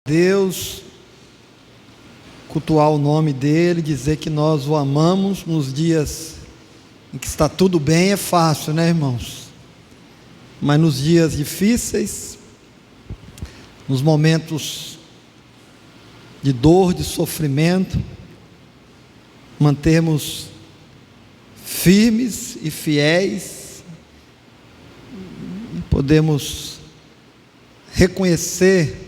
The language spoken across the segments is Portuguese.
Deus, cultuar o nome dele, dizer que nós o amamos nos dias em que está tudo bem é fácil, né, irmãos? Mas nos dias difíceis, nos momentos de dor, de sofrimento, mantermos firmes e fiéis, podemos reconhecer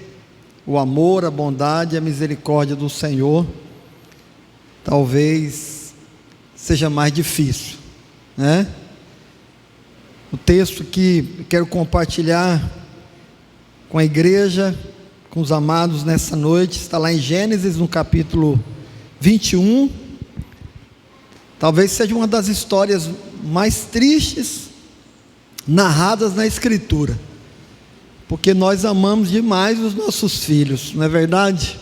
o amor, a bondade e a misericórdia do Senhor, talvez seja mais difícil, né? O texto que quero compartilhar com a igreja, com os amados nessa noite, está lá em Gênesis, no capítulo 21, talvez seja uma das histórias mais tristes narradas na Escritura, porque nós amamos demais os nossos filhos, não é verdade?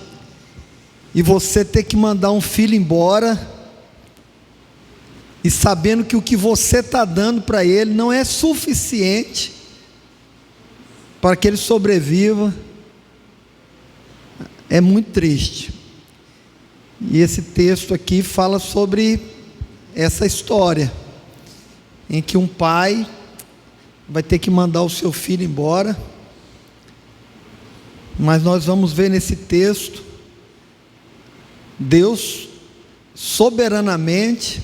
E você ter que mandar um filho embora, e sabendo que o que você está dando para ele não é suficiente para que ele sobreviva, é muito triste. E esse texto aqui fala sobre essa história, em que um pai vai ter que mandar o seu filho embora. Mas nós vamos ver nesse texto Deus soberanamente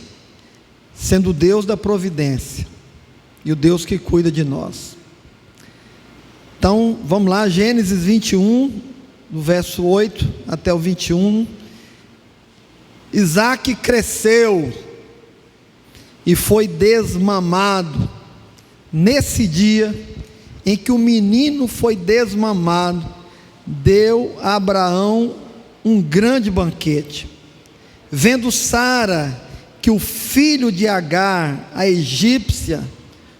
sendo o Deus da providência e o Deus que cuida de nós. Então vamos lá, Gênesis 21, do verso 8 até o 21. Isaque cresceu e foi desmamado. Nesse dia em que o menino foi desmamado, deu a Abraão um grande banquete. Vendo Sara que o filho de Agar, a egípcia,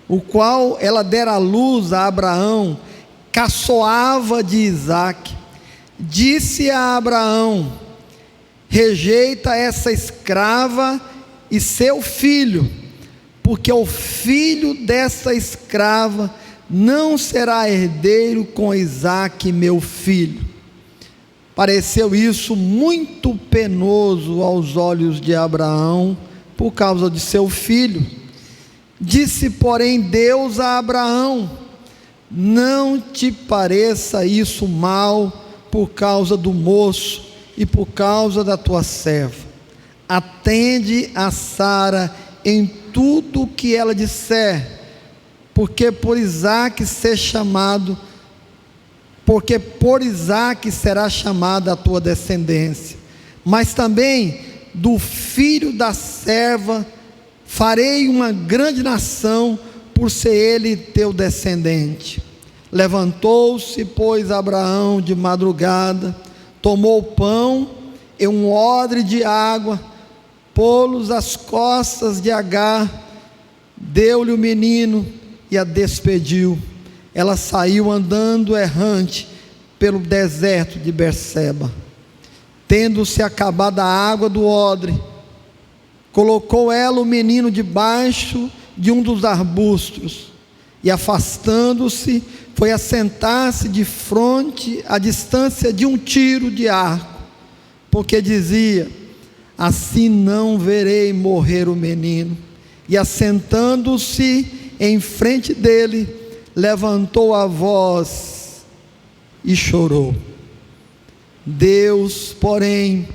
o qual ela dera à luz a Abraão, caçoava de Isaque, disse a Abraão: rejeita essa escrava e seu filho, porque o filho dessa escrava não será herdeiro com Isaque, meu filho. Pareceu isso muito penoso aos olhos de Abraão, por causa de seu filho. Disse, porém, Deus a Abraão: não te pareça isso mal por causa do moço e por causa da tua serva. Atende a Sara em tudo o que ela disser, porque por Isaque será chamada a tua descendência. Mas também do filho da serva farei uma grande nação, por ser ele teu descendente. Levantou-se, pois, Abraão de madrugada, tomou o pão e um odre de água, pô-los às costas de Agar, deu-lhe o menino e a despediu. Ela saiu andando errante pelo deserto de Berseba. Tendo-se acabado a água do odre, colocou ela o menino debaixo de um dos arbustos, e afastando-se, foi assentar-se de fronte, à distância de um tiro de arco, porque dizia: assim não verei morrer o menino. E assentando-se em frente dele, levantou a voz e chorou. Deus, porém,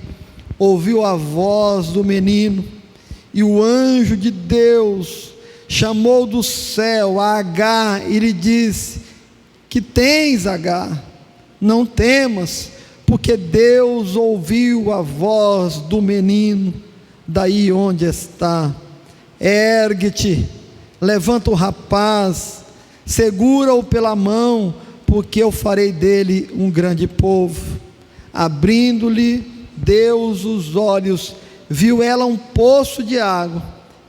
ouviu a voz do menino, e o anjo de Deus chamou do céu a Agar e lhe disse: que tens, Agar? Não temas, porque Deus ouviu a voz do menino daí onde está. Ergue-te, levanta o rapaz, segura-o pela mão, porque eu farei dele um grande povo. Abrindo-lhe Deus os olhos, viu ela um poço de água,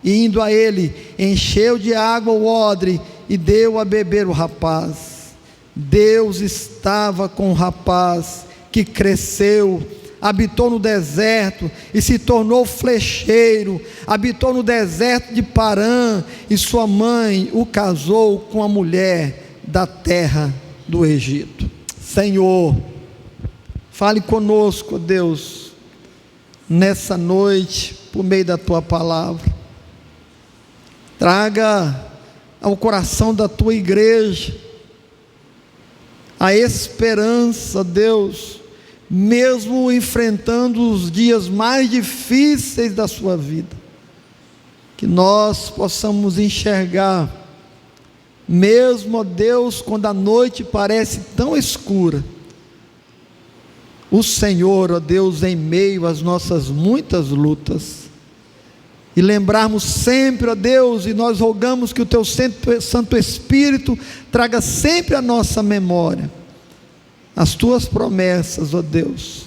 e indo a ele, encheu de água o odre e deu a beber o rapaz. Deus estava com o rapaz, que cresceu, habitou no deserto e se tornou flecheiro, habitou no deserto de Parã, e sua mãe o casou com a mulher da terra do Egito. Senhor, Fale conosco, ó Deus, nessa noite, por meio da tua palavra. Traga ao coração da tua igreja a esperança, Deus, mesmo enfrentando os dias mais difíceis da sua vida, que nós possamos enxergar, mesmo, ó Deus, quando a noite parece tão escura, o Senhor, ó Deus, em meio às nossas muitas lutas, e lembrarmos sempre, ó Deus, e nós rogamos que o Teu Santo Espírito traga sempre à nossa memória as Tuas promessas, ó Deus,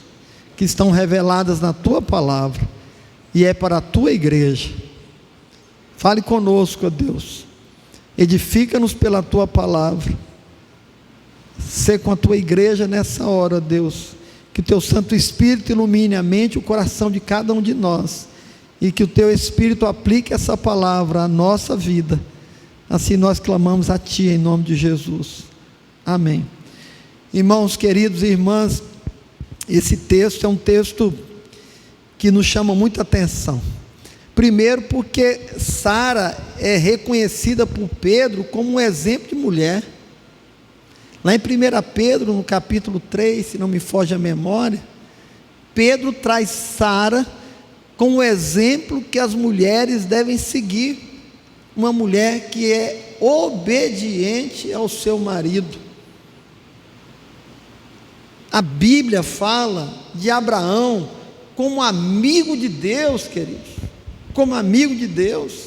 que estão reveladas na Tua palavra, e é para a Tua igreja. Fale conosco, ó Deus, edifica-nos pela Tua palavra, sê com a Tua igreja nessa hora, ó Deus, que o Teu Santo Espírito ilumine a mente e o coração de cada um de nós, e que o Teu Espírito aplique essa palavra à nossa vida. Assim nós clamamos a Ti em nome de Jesus, amém. Irmãos queridos e irmãs, esse texto é um texto que nos chama muita atenção. Primeiro porque Sara é reconhecida por Pedro como um exemplo de mulher. Lá em 1 Pedro, no capítulo 3, se não me foge a memória, Pedro traz Sara como um exemplo que as mulheres devem seguir, uma mulher que é obediente ao seu marido. A Bíblia fala de Abraão como amigo de Deus, queridos, como amigo de Deus.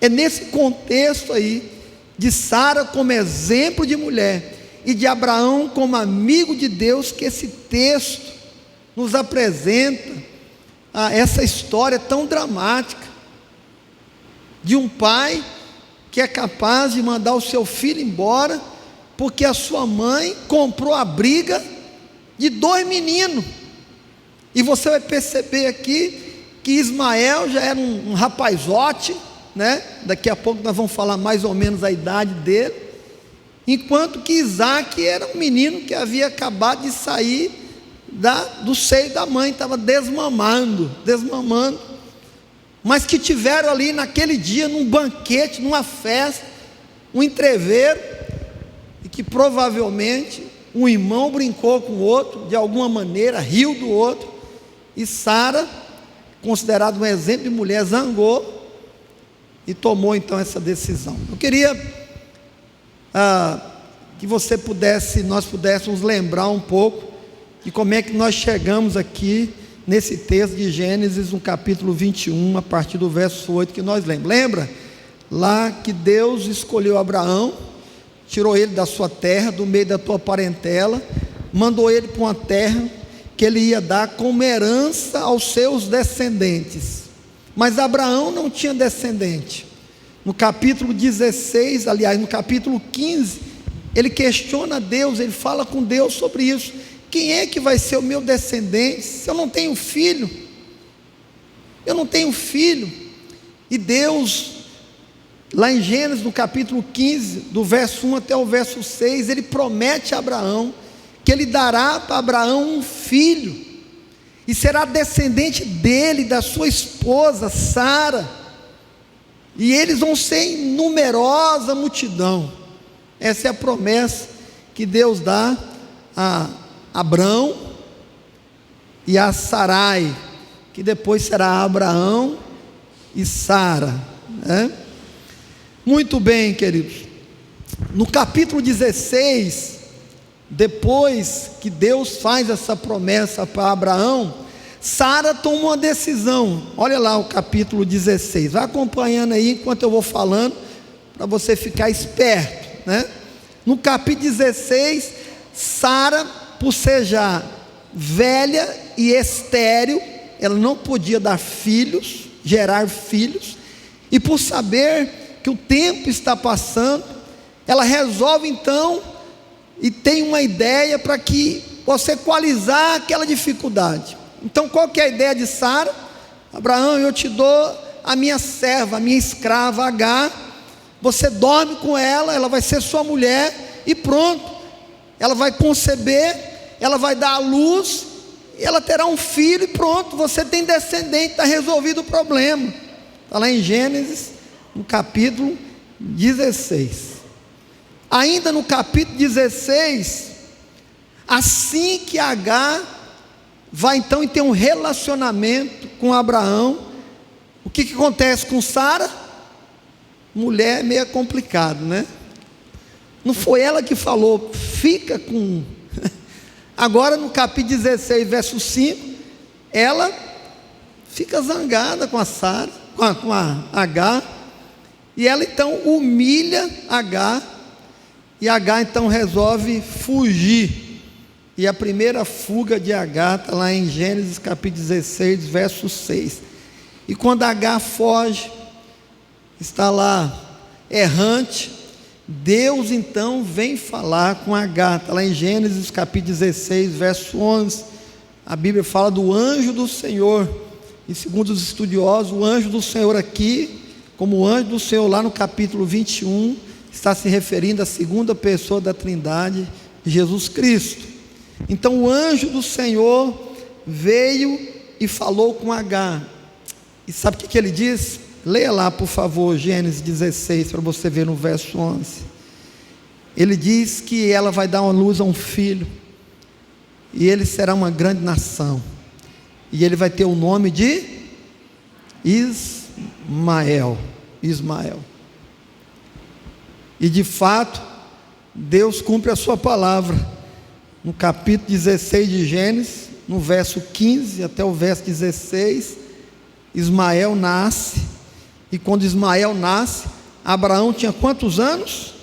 É nesse contexto aí, de Sara como exemplo de mulher, e de Abraão como amigo de Deus, que esse texto nos apresenta essa história tão dramática, de um pai que é capaz de mandar o seu filho embora, porque a sua mãe comprou a briga de 2 meninos, e você vai perceber aqui, que Ismael já era um rapazote, né? Daqui a pouco nós vamos falar mais ou menos a idade dele, enquanto que Isaac era um menino que havia acabado de sair do seio da mãe, estava desmamando, mas que tiveram ali naquele dia, num banquete, numa festa, um entreveiro, e que provavelmente um irmão brincou com o outro, de alguma maneira, riu do outro, e Sara, considerada um exemplo de mulher, zangou, e tomou então essa decisão. Eu queria que nós pudéssemos lembrar um pouco, de como é que nós chegamos aqui, nesse texto de Gênesis, no capítulo 21, a partir do verso 8, que nós lemos. Lembra? Lá que Deus escolheu Abraão, tirou ele da sua terra, do meio da tua parentela, mandou ele para uma terra, que ele ia dar como herança aos seus descendentes, mas Abraão não tinha descendente. No capítulo 16, aliás, no capítulo 15, ele questiona Deus, ele fala com Deus sobre isso. Quem é que vai ser o meu descendente, se eu não tenho filho? Eu não tenho filho. E Deus, lá em Gênesis, no capítulo 15, do verso 1 até o verso 6, ele promete a Abraão, que ele dará para Abraão um filho, e será descendente dele, da sua esposa Sara, e eles vão ser em numerosa multidão. Essa é a promessa que Deus dá a Abrão e a Sarai, que depois será Abraão e Sara, né? Muito bem, queridos. No capítulo 16, depois que Deus faz essa promessa para Abraão, Sara toma uma decisão. Olha lá o capítulo 16, vai acompanhando aí enquanto eu vou falando, para você ficar esperto, né? No capítulo 16, Sara, por ser já velha e estéril, ela não podia dar filhos, gerar filhos, e por saber que o tempo está passando, ela resolve então, e tem uma ideia para que você equalizar aquela dificuldade. Então qual que é a ideia de Sara? Abraão, eu te dou a minha serva, a minha escrava Agar, você dorme com ela, ela vai ser sua mulher, e pronto, ela vai conceber, ela vai dar à luz, ela terá um filho e pronto, você tem descendente, está resolvido o problema. Está lá em Gênesis, no capítulo 16. Ainda no capítulo 16, assim que Agar vai então ter um relacionamento com Abraão, o que acontece com Sara? Mulher é meio complicado, né? Não foi ela que falou, fica com... Agora no capítulo 16, verso 5, ela fica zangada com a Sara, com a Agar, e ela então humilha Agar, e Agar então resolve fugir. E a primeira fuga de Agar está lá em Gênesis capítulo 16, verso 6. E quando Agar foge, está lá errante, Deus então vem falar com Agar. Está lá em Gênesis capítulo 16, verso 11. A Bíblia fala do anjo do Senhor. E segundo os estudiosos, o anjo do Senhor aqui, como o anjo do Senhor lá no capítulo 21, está se referindo à segunda pessoa da Trindade, Jesus Cristo. Então o anjo do Senhor veio e falou com Agar. E sabe o que ele diz? Leia lá por favor Gênesis 16, para você ver no verso 11. Ele diz que ela vai dar uma luz a um filho, e ele será uma grande nação, e ele vai ter o nome de Ismael. E de fato Deus cumpre a sua palavra. No capítulo 16 de Gênesis, no verso 15 até o verso 16, Ismael nasce. E quando Ismael nasce, Abraão tinha quantos anos?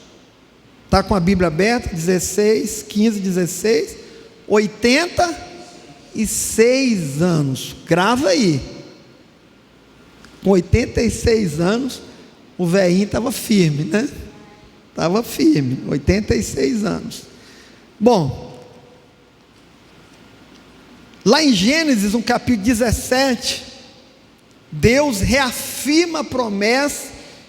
Está com a Bíblia aberta, 16, 15, 16, 86 anos, grava aí. Com 86 anos, o velhinho estava firme, né? Estava firme, 86 anos. Bom, lá em Gênesis, no capítulo 17, Deus reafirma a promessa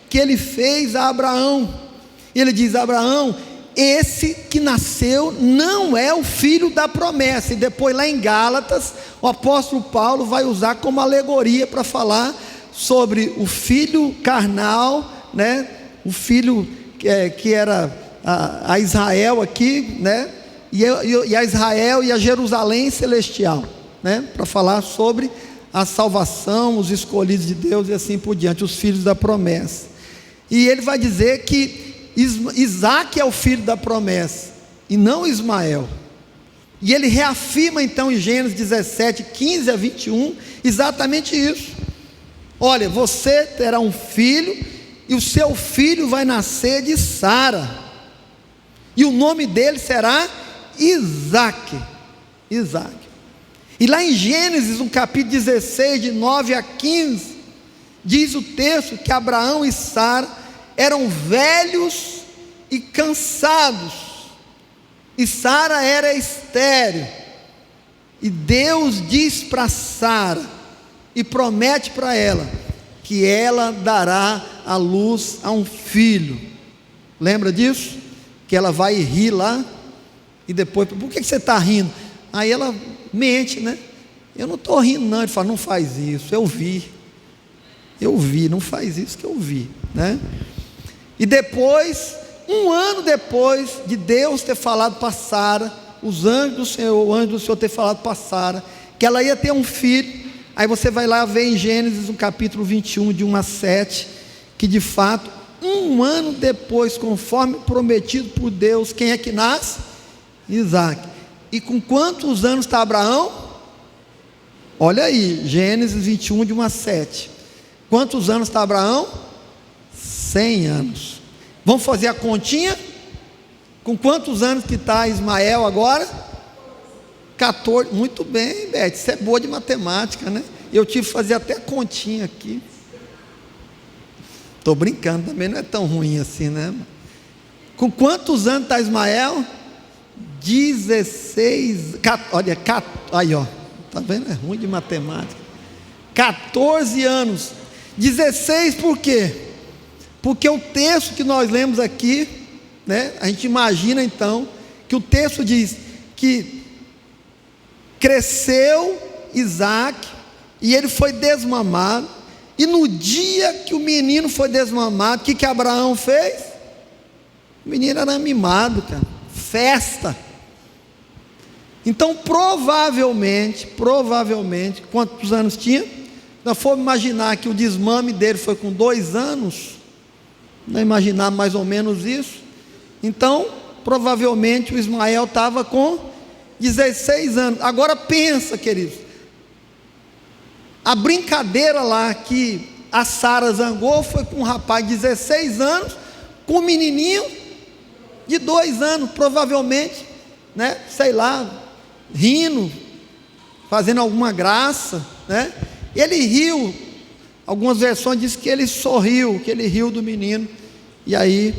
que ele fez a Abraão. Ele diz a Abraão: esse que nasceu não é o filho da promessa. E depois lá em Gálatas, o apóstolo Paulo vai usar como alegoria para falar sobre o filho carnal, né? O filho que era a Israel aqui, né? E a Israel e a Jerusalém celestial, né? Para falar sobre a salvação, os escolhidos de Deus e assim por diante, os filhos da promessa. E ele vai dizer que Isaac é o filho da promessa e não Ismael. E ele reafirma então em Gênesis 17, 15 a 21, exatamente isso. Olha, você terá um filho, e o seu filho vai nascer de Sara, e o nome dele será Isaque. E lá em Gênesis, no capítulo 16, de 9 a 15, diz o texto que Abraão e Sara eram velhos e cansados, e Sara era estéril. E Deus diz para Sara, e promete para ela, que ela dará à luz a um filho. Lembra disso? Que ela vai rir lá, e depois, por que você está rindo? Aí ela mente, né? Eu não estou rindo não. Ele fala: não faz isso, eu vi, não faz isso que eu vi, né? E depois, um ano depois de Deus ter falado para Sara, o anjo do Senhor ter falado para Sara, que ela ia ter um filho. Aí você vai lá ver em Gênesis, no capítulo 21, de 1 a 7, que de fato, um ano depois, conforme prometido por Deus, quem é que nasce? Isaac. E com quantos anos está Abraão? Olha aí, Gênesis 21, de 1 a 7. Quantos anos está Abraão? 100 anos. Vamos fazer a continha? Com quantos anos que está Ismael agora? 14. Muito bem, Beth, você é boa de matemática, né? Eu tive que fazer até a continha aqui. Estou brincando, também não é tão ruim assim, né? Com quantos anos está Ismael? 16, olha, aí ó, tá vendo? É ruim de matemática. 14 anos. 16 por quê? Porque o texto que nós lemos aqui, né? A gente imagina então que o texto diz que cresceu Isaac, e ele foi desmamado. E no dia que o menino foi desmamado, o que Abraão fez? O menino era mimado, cara, festa. Então provavelmente, quantos anos tinha? Nós fomos imaginar que o desmame dele foi com 2 anos, não imaginar mais ou menos isso. Então provavelmente o Ismael estava com 16 anos. Agora pensa, queridos, a brincadeira lá que a Sara zangou foi com um rapaz de 16 anos, com um menininho de 2 anos, provavelmente, né, sei lá, rindo, fazendo alguma graça, né? Ele riu, algumas versões dizem que ele sorriu, que ele riu do menino, e aí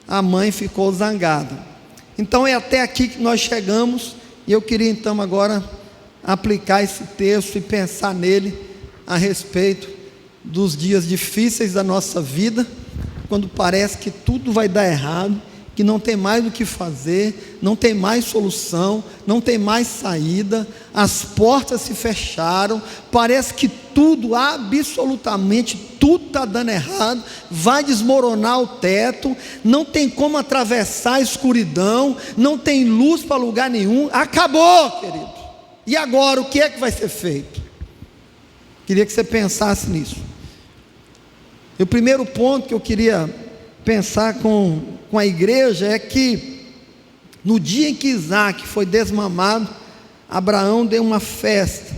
a mãe ficou zangada. Então é até aqui que nós chegamos, e eu queria então agora aplicar esse texto e pensar nele a respeito dos dias difíceis da nossa vida, quando parece que tudo vai dar errado, que não tem mais o que fazer, não tem mais solução, não tem mais saída, as portas se fecharam, parece que tudo, absolutamente tudo está dando errado, vai desmoronar o teto, não tem como atravessar a escuridão, não tem luz para lugar nenhum, acabou, querido. E agora o que é que vai ser feito? Queria que você pensasse nisso. E o primeiro ponto que eu queria pensar com a igreja é que no dia em que Isaac foi desmamado, Abraão deu uma festa,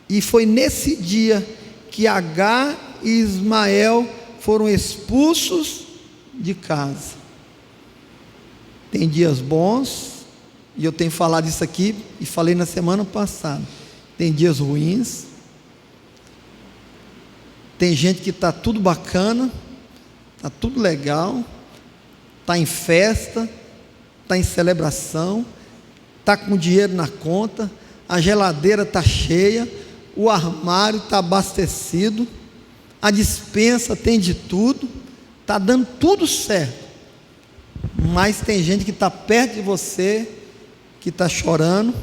e foi nesse dia que Agar e Ismael foram expulsos de casa. Tem dias bons, e eu tenho falado isso aqui, e falei na semana passada, tem dias ruins, tem gente que está tudo bacana, está tudo legal, está em festa, está em celebração, está com dinheiro na conta, a geladeira está cheia, o armário está abastecido, a despensa tem de tudo, está dando tudo certo. Mas tem gente que está perto de você, que está chorando,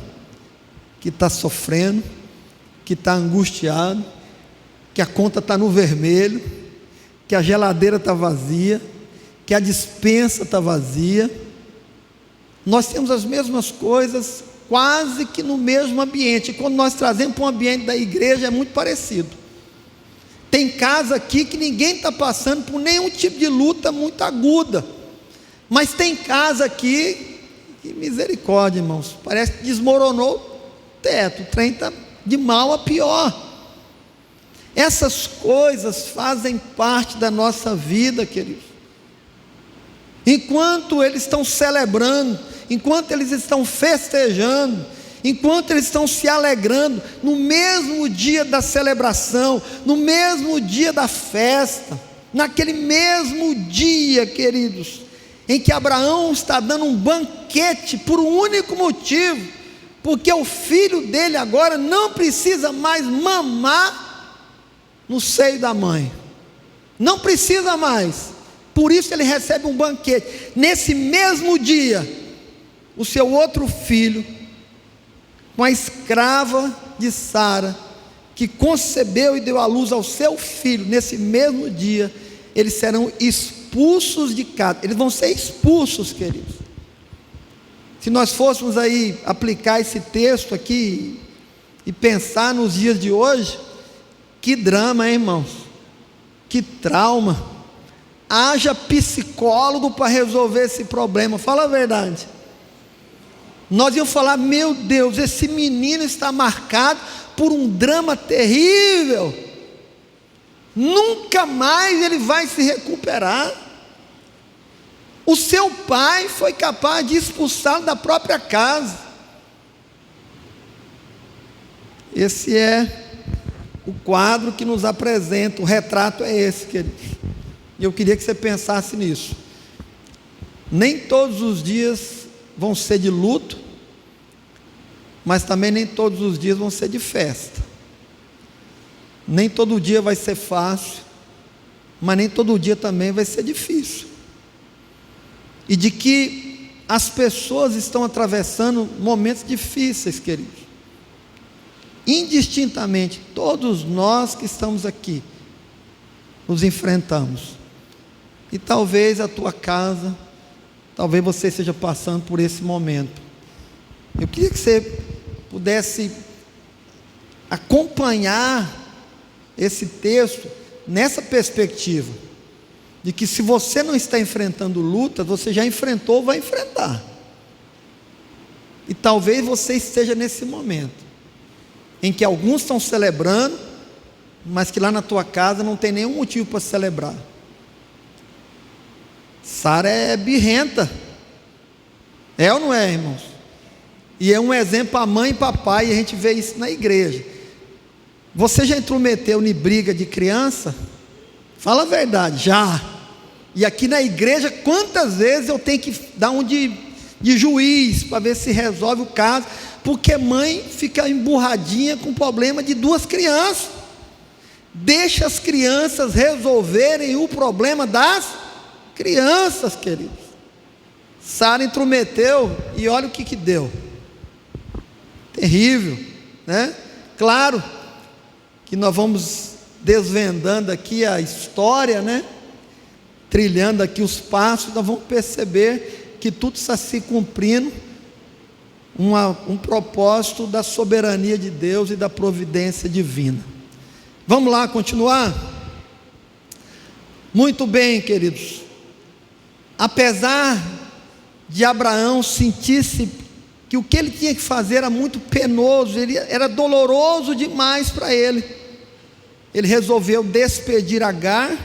que está sofrendo, que está angustiado, que a conta está no vermelho, que a geladeira está vazia, que a despensa está vazia. Nós temos as mesmas coisas quase que no mesmo ambiente, e quando nós trazemos para um ambiente da igreja é muito parecido. Tem casa aqui que ninguém está passando por nenhum tipo de luta muito aguda, mas tem casa aqui, que misericórdia, irmãos, parece que desmoronou o teto, o trem está de mal a pior. Essas coisas fazem parte da nossa vida, queridos. Enquanto eles estão celebrando, enquanto eles estão festejando, enquanto eles estão se alegrando, no mesmo dia da celebração, no mesmo dia da festa, naquele mesmo dia, queridos, em que Abraão está dando um banquete por um único motivo, porque o filho dele agora não precisa mais mamar no seio da mãe, não precisa mais, por isso ele recebe um banquete. Nesse mesmo dia, o seu outro filho, com a escrava de Sara, que concebeu e deu à luz ao seu filho, nesse mesmo dia, eles serão expulsos de casa. Eles vão ser expulsos, queridos. Se nós fôssemos aí aplicar esse texto aqui e pensar nos dias de hoje, que drama, hein, irmãos? Que trauma. Haja psicólogo para resolver esse problema, fala a verdade. Nós íamos falar, meu Deus, esse menino está marcado por um drama terrível, nunca mais ele vai se recuperar. O seu pai foi capaz de expulsá-lo da própria casa. Esse é o quadro que nos apresenta, o retrato é esse, queridos. E eu queria que você pensasse nisso. Nem todos os dias vão ser de luto, mas também nem todos os dias vão ser de festa. Nem todo dia vai ser fácil, mas nem todo dia também vai ser difícil. E de que as pessoas estão atravessando momentos difíceis, queridos. indistintamente, todos nós que estamos aqui, nos enfrentamos. E talvez a tua casa, talvez você esteja passando por esse momento. Eu queria que você pudesse acompanhar esse texto nessa perspectiva, de que se você não está enfrentando luta, você já enfrentou ou vai enfrentar. E talvez você esteja nesse momento, em que alguns estão celebrando, mas que lá na tua casa não tem nenhum motivo para celebrar. Sara é birrenta, é ou não é, irmãos? E é um exemplo para mãe e papai, e a gente vê isso na igreja. Você já intrometeu em briga de criança? Fala a verdade, já. E aqui na igreja, quantas vezes eu tenho que dar um de juiz, para ver se resolve o caso, porque mãe fica emburradinha com o problema de duas crianças. Deixa as crianças resolverem o problema das crianças, queridos. Sara intrometeu e olha o que deu. Terrível, né? Claro que nós vamos desvendando aqui a história, né? Trilhando aqui os passos, nós vamos perceber que tudo está se cumprindo, um propósito da soberania de Deus e da providência divina. Vamos lá continuar? Muito bem, queridos. Apesar de Abraão sentir-se que o que ele tinha que fazer era muito penoso, era doloroso demais para ele, ele resolveu despedir Agar,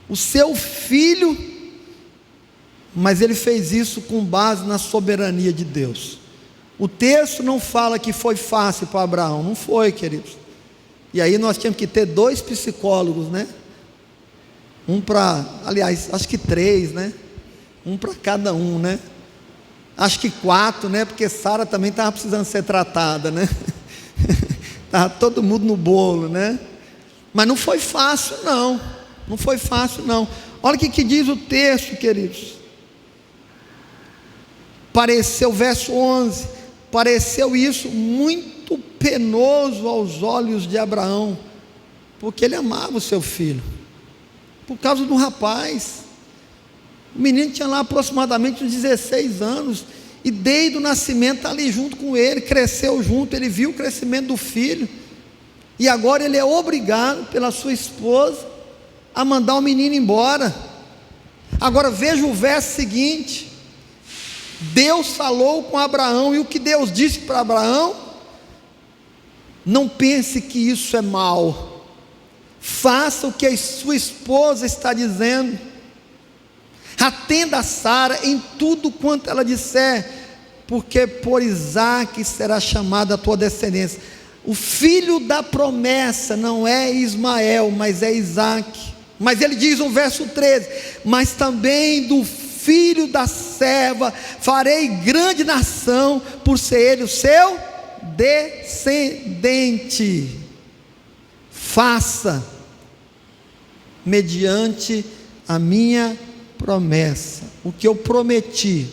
o seu filho, mas ele fez isso com base na soberania de Deus. O texto não fala que foi fácil para Abraão, não foi, queridos. E aí nós tínhamos que ter 2 psicólogos, né? Aliás, acho que 3, né? Um para cada um, né? Acho que 4, né? Porque Sara também estava precisando ser tratada, né? Estava todo mundo no bolo, né? Mas não foi fácil, não. Não foi fácil, não. Olha o que diz o texto, queridos. Pareceu, verso 11, pareceu isso muito penoso aos olhos de Abraão, porque ele amava o seu filho, por causa do rapaz. O menino tinha lá aproximadamente uns 16 anos, e desde o nascimento está ali junto com ele, cresceu junto, ele viu o crescimento do filho, e agora ele é obrigado pela sua esposa a mandar o menino embora. Agora veja o verso seguinte. Deus falou com Abraão, e o que Deus disse para Abraão: não pense que isso é mal, faça o que a sua esposa está dizendo, atenda a Sara em tudo quanto ela disser, porque por Isaque será chamada a tua descendência. O filho da promessa não é Ismael, mas é Isaque. Mas ele diz no verso 13: mas também do filho da serva farei grande nação, por ser ele o seu descendente. Faça mediante a minha promessa, o que eu prometi,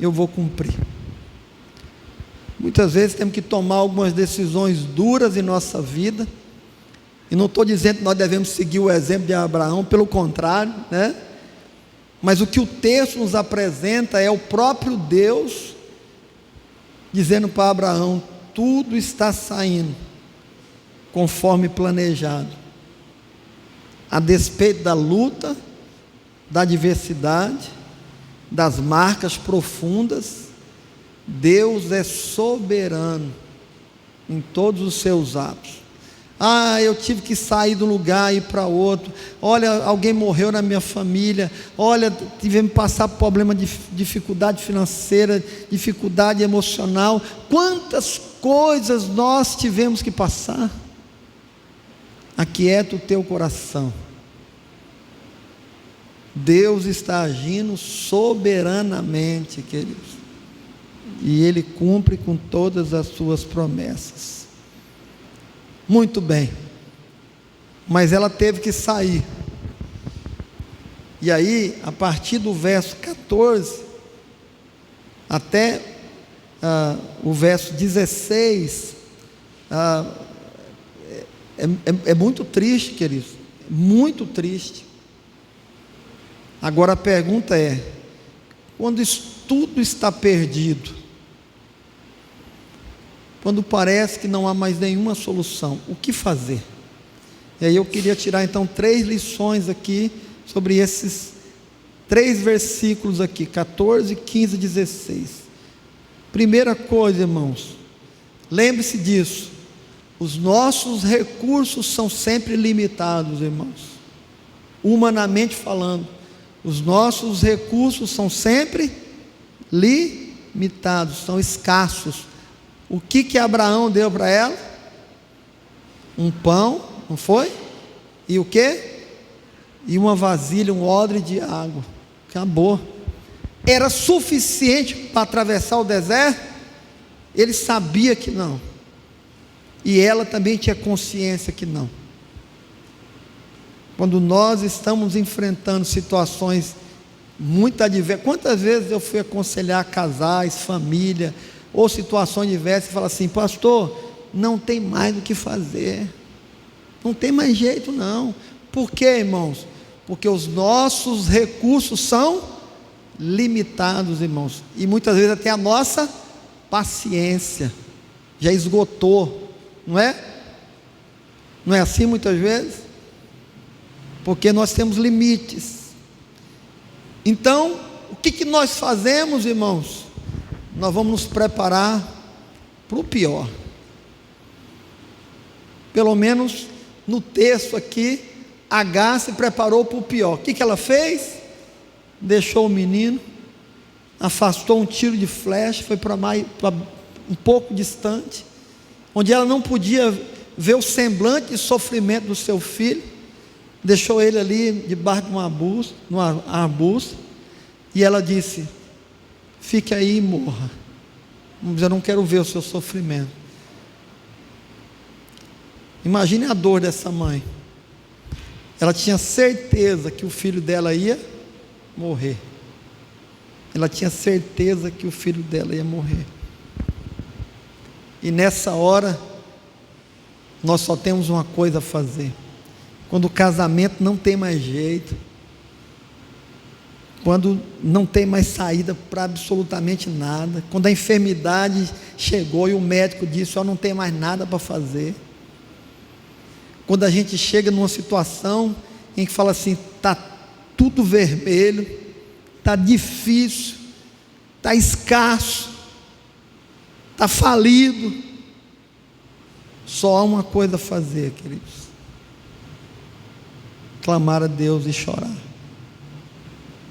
eu vou cumprir. Muitas vezes temos que tomar algumas decisões duras em nossa vida, e não estou dizendo que nós devemos seguir o exemplo de Abraão, pelo contrário, né? Mas o que o texto nos apresenta é o próprio Deus dizendo para Abraão: tudo está saindo conforme planejado, a despeito da luta, da adversidade, das marcas profundas. Deus é soberano em todos os seus atos. Eu tive que sair do lugar e ir para outro. Olha, alguém morreu na minha família. Olha, tivemos que passar por problema de dificuldade financeira, dificuldade emocional. Quantas coisas nós tivemos que passar. Aquieta o teu coração. Deus está agindo soberanamente, queridos, e Ele cumpre com todas as suas promessas. Muito bem, mas ela teve que sair. E aí, a partir do verso 14 até o verso 16, É muito triste, queridos, muito triste. Agora a pergunta é: quando tudo está perdido, quando parece que não há mais nenhuma solução, o que fazer? E aí eu queria tirar então 3 lições aqui sobre esses 3 versículos aqui, 14, 15 e 16. Primeira coisa, irmãos, lembre-se disso: os nossos recursos são sempre limitados, irmãos. Humanamente falando, os nossos recursos são sempre limitados, são escassos. O que Abraão deu para ela? Um pão, não foi? E o quê? E uma vasilha, um odre de água. Acabou. Era suficiente para atravessar o deserto? Ele sabia que não. E ela também tinha consciência que não. Quando nós estamos enfrentando situações muito adversas, quantas vezes eu fui aconselhar casais, família, ou situações diversas, e falar assim: pastor, não tem mais o que fazer, não tem mais jeito não. Por quê, irmãos? Porque os nossos recursos são limitados, irmãos, e muitas vezes até a nossa paciência já esgotou, não é? Não é assim muitas vezes? Porque nós temos limites. Então, o que nós fazemos, irmãos? Nós vamos nos preparar para o pior. Pelo menos no texto aqui, Agar se preparou para o pior. O que ela fez? Deixou o menino, afastou um tiro de flecha, foi para um pouco distante, onde ela não podia ver o semblante de sofrimento do seu filho. Deixou ele ali debaixo de um arbusto, e ela disse: fique aí e morra, mas eu não quero ver o seu sofrimento. Imagine a dor dessa mãe. Ela tinha certeza que o filho dela ia morrer. Ela tinha certeza que o filho dela ia morrer. E nessa hora, nós só temos uma coisa a fazer. Quando o casamento não tem mais jeito, quando não tem mais saída para absolutamente nada, quando a enfermidade chegou e o médico disse: ó, não tem mais nada para fazer. Quando a gente chega numa situação em que fala assim: está tudo vermelho, está difícil, está escasso, está falido, só há uma coisa a fazer, queridos: clamar a Deus e chorar.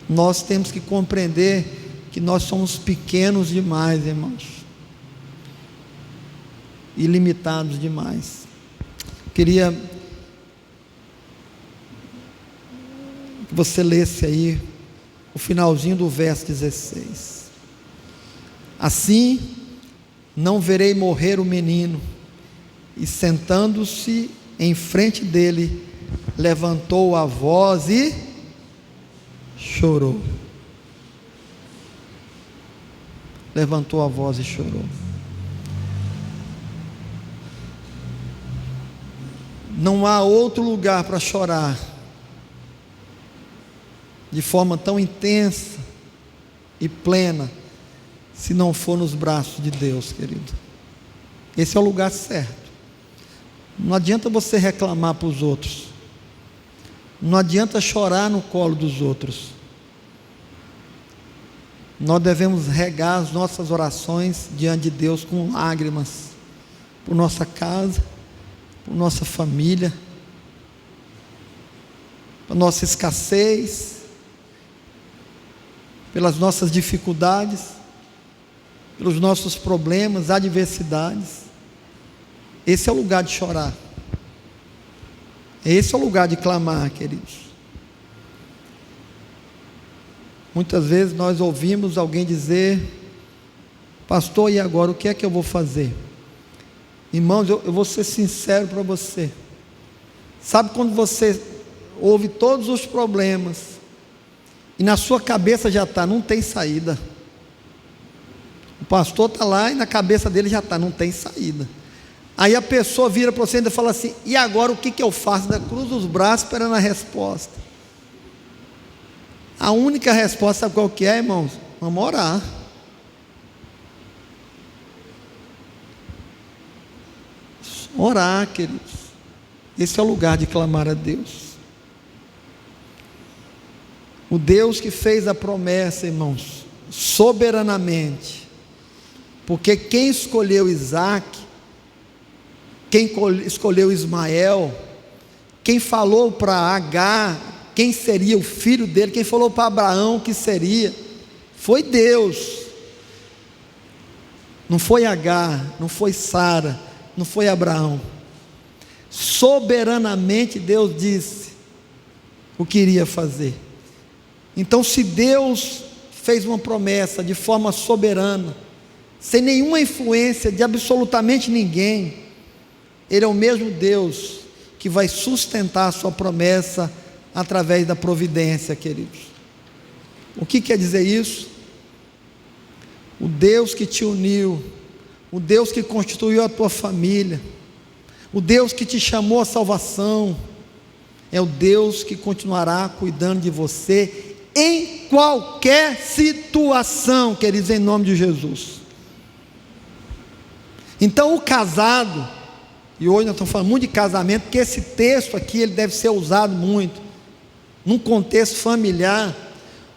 Nós temos que compreender que nós somos pequenos demais, irmãos, e limitados demais. Queria que você lesse aí o finalzinho do verso 16. Assim, não verei morrer o menino. E sentando-se em frente dele, levantou a voz e chorou. Levantou a voz e chorou. Não há outro lugar para chorar de forma tão intensa e plena, se não for nos braços de Deus, querido. Esse é o lugar certo. Não adianta você reclamar para os outros, não adianta chorar no colo dos outros. Nós devemos regar as nossas orações diante de Deus com lágrimas, por nossa casa, por nossa família, por nossa escassez, pelas nossas dificuldades, pelos nossos problemas, adversidades. Esse é o lugar de chorar, esse é o lugar de clamar, queridos. Muitas vezes nós ouvimos alguém dizer: pastor, e agora o que é que eu vou fazer? Irmãos, eu vou ser sincero para você. Sabe quando você ouve todos os problemas e na sua cabeça já está: não tem saída. O pastor está lá e na cabeça dele já está: não tem saída. Aí a pessoa vira para você e fala assim: e agora o que eu faço? Da cruz dos braços esperando a resposta. A única resposta, sabe qual que é, irmãos? Vamos orar. Orar, queridos. Esse é o lugar de clamar a Deus. O Deus que fez a promessa, irmãos, soberanamente. Porque quem escolheu Isaac, quem escolheu Ismael, quem falou para Agar quem seria o filho dele, quem falou para Abraão que seria, foi Deus. Não foi Agar, não foi Sara, não foi Abraão. Soberanamente Deus disse o que iria fazer. Então, se Deus fez uma promessa de forma soberana, sem nenhuma influência de absolutamente ninguém, Ele é o mesmo Deus que vai sustentar a sua promessa através da providência, queridos. O que quer dizer isso? O Deus que te uniu, o Deus que constituiu a tua família, o Deus que te chamou à salvação, é o Deus que continuará cuidando de você em qualquer situação, queridos, em nome de Jesus. Então o casado, e hoje nós estamos falando muito de casamento, porque esse texto aqui ele deve ser usado muito num contexto familiar.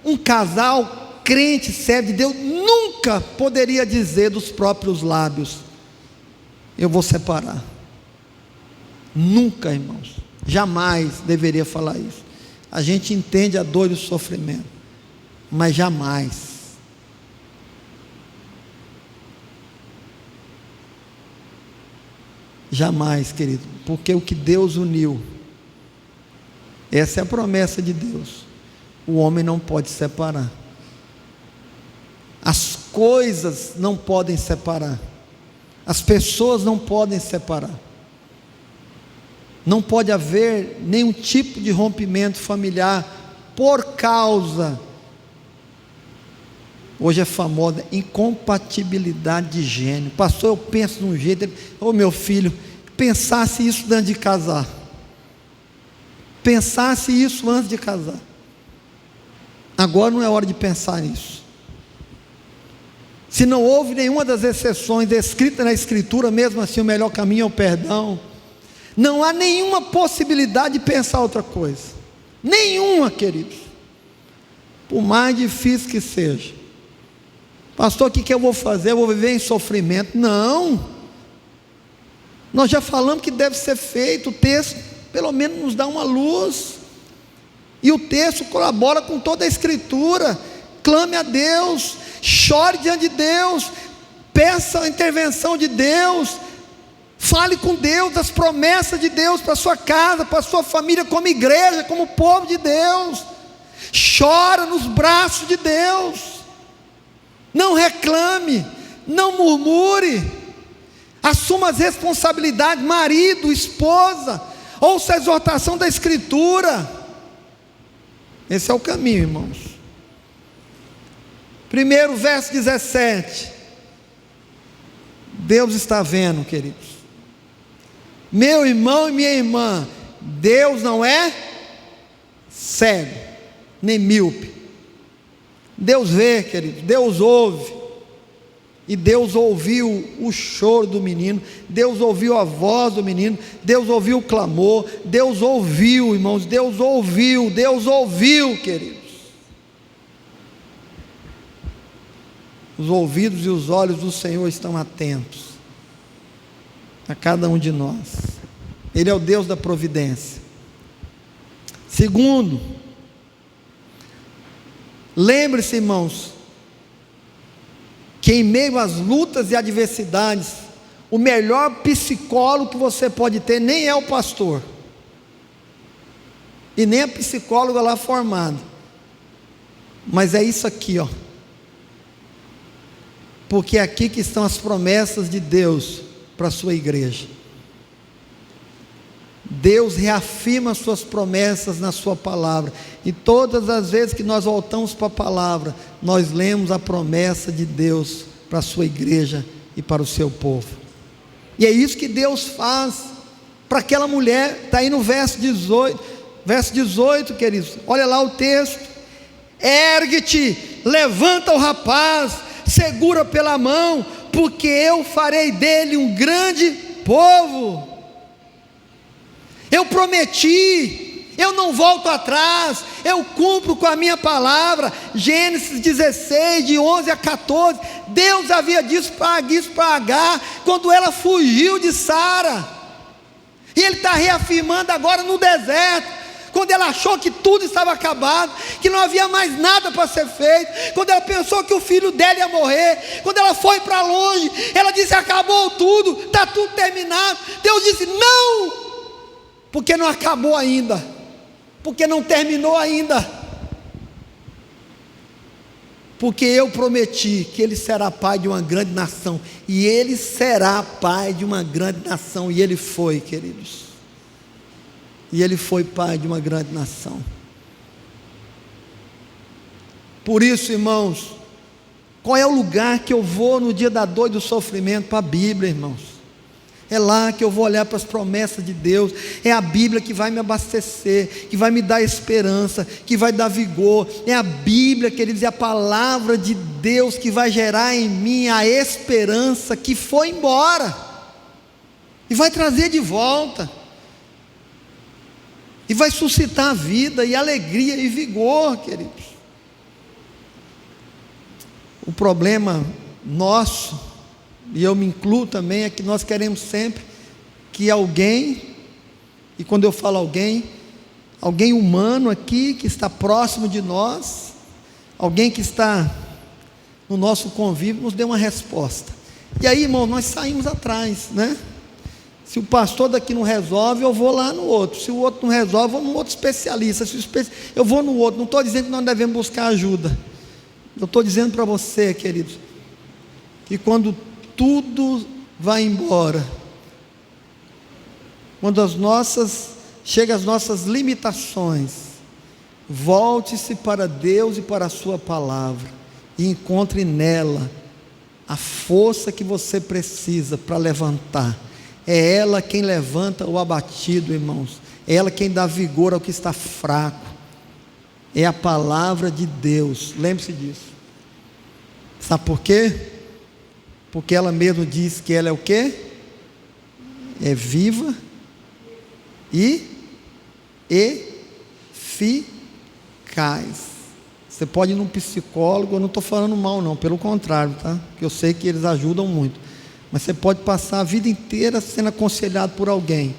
Um casal crente, servo de Deus, nunca poderia dizer dos próprios lábios: eu vou separar. Nunca, irmãos, jamais deveria falar isso. A gente entende a dor e o sofrimento, mas jamais. Jamais, querido, porque o que Deus uniu, essa é a promessa de Deus, o homem não pode separar. As coisas não podem separar, as pessoas não podem separar. Não pode haver nenhum tipo de rompimento familiar por causa, hoje é famosa, incompatibilidade de gênero. Pastor, eu penso de um jeito, meu filho, pensasse isso antes de casar. Pensasse isso antes de casar. Agora não é hora de pensar nisso. Se não houve nenhuma das exceções descritas na Escritura, mesmo assim o melhor caminho é o perdão. Não há nenhuma possibilidade de pensar outra coisa. Nenhuma, queridos. Por mais difícil que seja. Pastor, o que eu vou fazer? Eu vou viver em sofrimento? Não. Nós já falamos que deve ser feito. O texto pelo menos nos dá uma luz. E o texto colabora com toda a Escritura. Clame a Deus, chore diante de Deus, peça a intervenção de Deus. Fale com Deus das promessas de Deus para a sua casa, para a sua família, como igreja, como povo de Deus. Chora nos braços de Deus. Não reclame, não murmure. Assuma as responsabilidades, marido, esposa. Ouça a exortação da Escritura. Esse é o caminho, irmãos. Primeiro verso 17. Deus está vendo, queridos. Meu irmão e minha irmã, Deus não é cego, nem míope. Deus vê, querido, Deus ouve. E Deus ouviu o choro do menino, Deus ouviu a voz do menino, Deus ouviu o clamor, Deus ouviu, irmãos, Deus ouviu, queridos. Os ouvidos e os olhos do Senhor estão atentos a cada um de nós. Ele é o Deus da providência. Segundo, lembre-se, irmãos, que em meio às lutas e adversidades, o melhor psicólogo que você pode ter nem é o pastor, e nem a psicóloga lá formada, mas é isso aqui, ó. Porque é aqui que estão as promessas de Deus para a sua igreja. Deus reafirma suas promessas na sua palavra, e todas as vezes que nós voltamos para a palavra, nós lemos a promessa de Deus para a sua igreja e para o seu povo. E é isso que Deus faz para aquela mulher. Está aí no verso 18, queridos, olha lá o texto: ergue-te, levanta o rapaz, segura pela mão, porque eu farei dele um grande povo. Eu prometi, eu não volto atrás, eu cumpro com a minha palavra. Gênesis 16, de 11 a 14, Deus havia dito para Agar, quando ela fugiu de Sara, e Ele está reafirmando agora no deserto, quando ela achou que tudo estava acabado, que não havia mais nada para ser feito, quando ela pensou que o filho dela ia morrer, quando ela foi para longe, ela disse: acabou tudo, está tudo terminado. Deus disse: não, porque não acabou ainda, porque não terminou ainda, porque eu prometi que ele será pai de uma grande nação, e ele será pai de uma grande nação, e ele foi, queridos, e ele foi pai de uma grande nação. Por isso, irmãos, qual é o lugar que eu vou no dia da dor e do sofrimento? Para a Bíblia, irmãos. É lá que eu vou olhar para as promessas de Deus. É a Bíblia que vai me abastecer, que vai me dar esperança, que vai dar vigor. É a Bíblia, queridos, é a palavra de Deus que vai gerar em mim a esperança que foi embora, e vai trazer de volta, e vai suscitar vida e alegria e vigor, queridos. O problema nosso, e eu me incluo também, é que nós queremos sempre que alguém, e quando eu falo alguém humano aqui, que está próximo de nós, alguém que está no nosso convívio, nos dê uma resposta. E aí, irmão, nós saímos atrás, né? Se o pastor daqui não resolve, eu vou lá no outro. Se o outro não resolve, eu vou no outro especialista. Eu vou no outro. Não estou dizendo que nós devemos buscar ajuda. Eu estou dizendo para você, queridos, que quando tudo vai embora, quando chegam as nossas limitações, volte-se para Deus e para a sua palavra, e encontre nela a força que você precisa para levantar. É ela quem levanta o abatido, irmãos. É ela quem dá vigor ao que está fraco. É a palavra de Deus. Lembre-se disso. Sabe por quê? Porque ela mesma diz que ela é o quê? É viva e eficaz. Você pode ir num psicólogo, eu não estou falando mal não, pelo contrário, tá? Porque eu sei que eles ajudam muito. Mas você pode passar a vida inteira sendo aconselhado por alguém.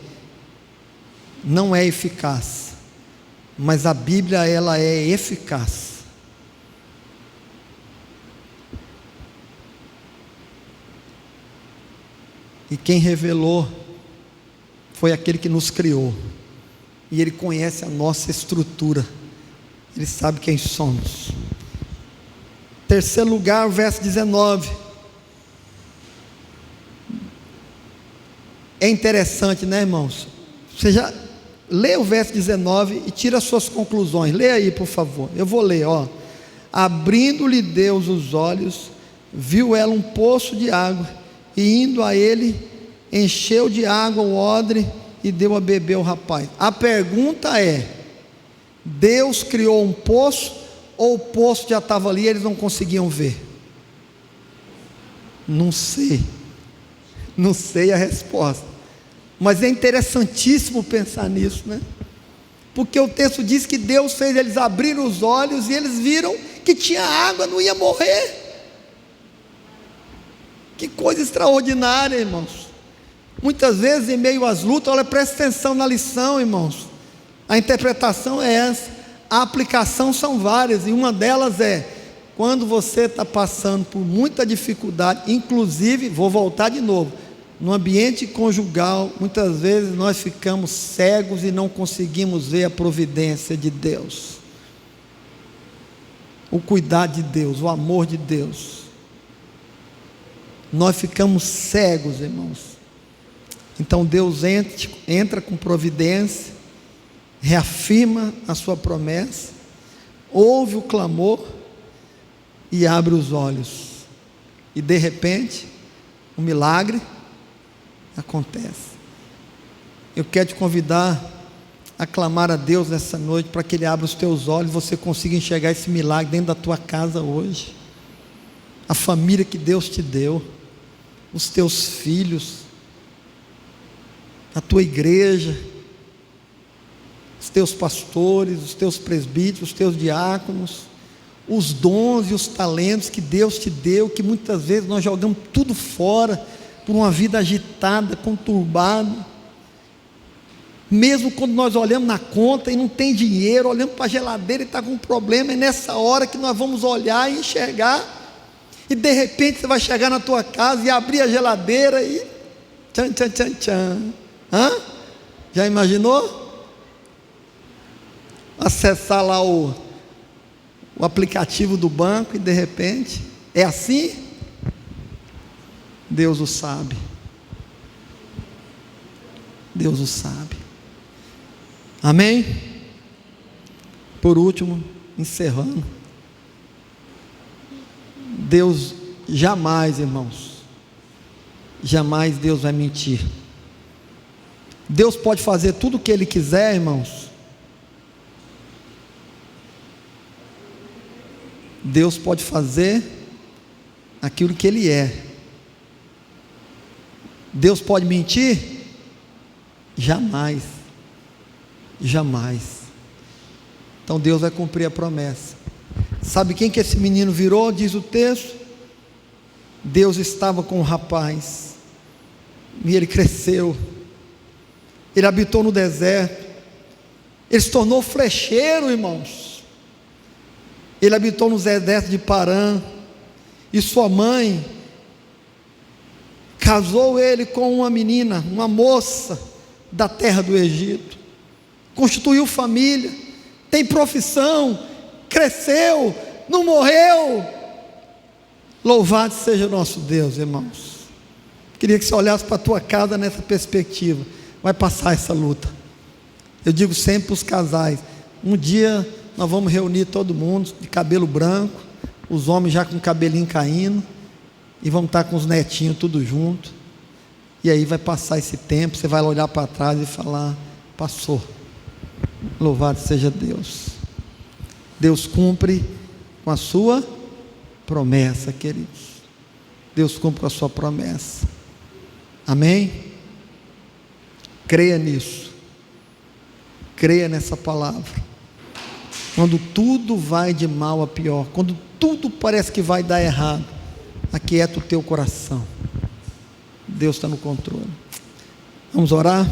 Não é eficaz. Mas a Bíblia, ela é eficaz. E quem revelou foi aquele que nos criou. E Ele conhece a nossa estrutura. Ele sabe quem somos. Terceiro lugar, o verso 19. É interessante, né, irmãos? Você já lê o verso 19 e tira as suas conclusões. Lê aí, por favor. Eu vou ler, ó. Abrindo-lhe Deus os olhos, viu ela um poço de água, e indo a ele, encheu de água o odre e deu a beber ao rapaz. A pergunta é: Deus criou um poço, ou o poço já estava ali e eles não conseguiam ver? Não sei. Não sei a resposta, mas é interessantíssimo pensar nisso, né? Porque o texto diz que Deus fez eles abrir os olhos e eles viram que tinha água, não ia morrer. Que coisa extraordinária, irmãos. Muitas vezes, em meio às lutas, olha, presta atenção na lição, irmãos. A interpretação é essa, a aplicação são várias, e uma delas é: quando você está passando por muita dificuldade, inclusive, vou voltar de novo, no ambiente conjugal, muitas vezes nós ficamos cegos e não conseguimos ver a providência de Deus, o cuidado de Deus, o amor de Deus. Nós ficamos cegos, irmãos. Então Deus entra com providência, reafirma a sua promessa, ouve o clamor e abre os olhos, e de repente, um milagre, acontece. Eu quero te convidar a clamar a Deus nessa noite, para que Ele abra os teus olhos, você consiga enxergar esse milagre dentro da tua casa hoje, a família que Deus te deu, os teus filhos, a tua igreja, os teus pastores, os teus presbíteros, os teus diáconos, os dons e os talentos que Deus te deu, que muitas vezes nós jogamos tudo fora, por uma vida agitada, conturbada. Mesmo quando nós olhamos na conta e não tem dinheiro, olhamos para a geladeira e está com um problema, é nessa hora que nós vamos olhar e enxergar, e de repente você vai chegar na tua casa e abrir a geladeira e tchan, tchan, tchan, tchan. Já imaginou? Acessar lá o aplicativo do banco e de repente, é assim? Deus o sabe. Deus o sabe. Amém? Por último, encerrando, Deus jamais, irmãos, jamais Deus vai mentir. Deus pode fazer tudo o que Ele quiser, irmãos. Deus pode fazer aquilo que Ele é. Deus pode mentir? Jamais. Jamais. Então Deus vai cumprir a promessa. Sabe quem que esse menino virou? Diz o texto. Deus estava com o rapaz, e ele cresceu, ele habitou no deserto, ele se tornou flecheiro, irmãos. Ele habitou no deserto de Parã, e sua mãe casou ele com uma menina, uma moça da terra do Egito, constituiu família, tem profissão, cresceu, não morreu. Louvado seja o nosso Deus, irmãos. Queria que você olhasse para a tua casa nessa perspectiva. Vai passar essa luta. Eu digo sempre para os casais, um dia nós vamos reunir todo mundo de cabelo branco, os homens já com o cabelinho caindo, e vamos estar com os netinhos tudo junto, e aí vai passar esse tempo, você vai olhar para trás e falar, passou. Louvado seja Deus. Deus cumpre com a sua promessa, queridos. Deus cumpre com a sua promessa. Amém? Creia nisso. Creia nessa palavra. Quando tudo vai de mal a pior, quando tudo parece que vai dar errado, aquieta o teu coração. Deus está no controle. Vamos orar?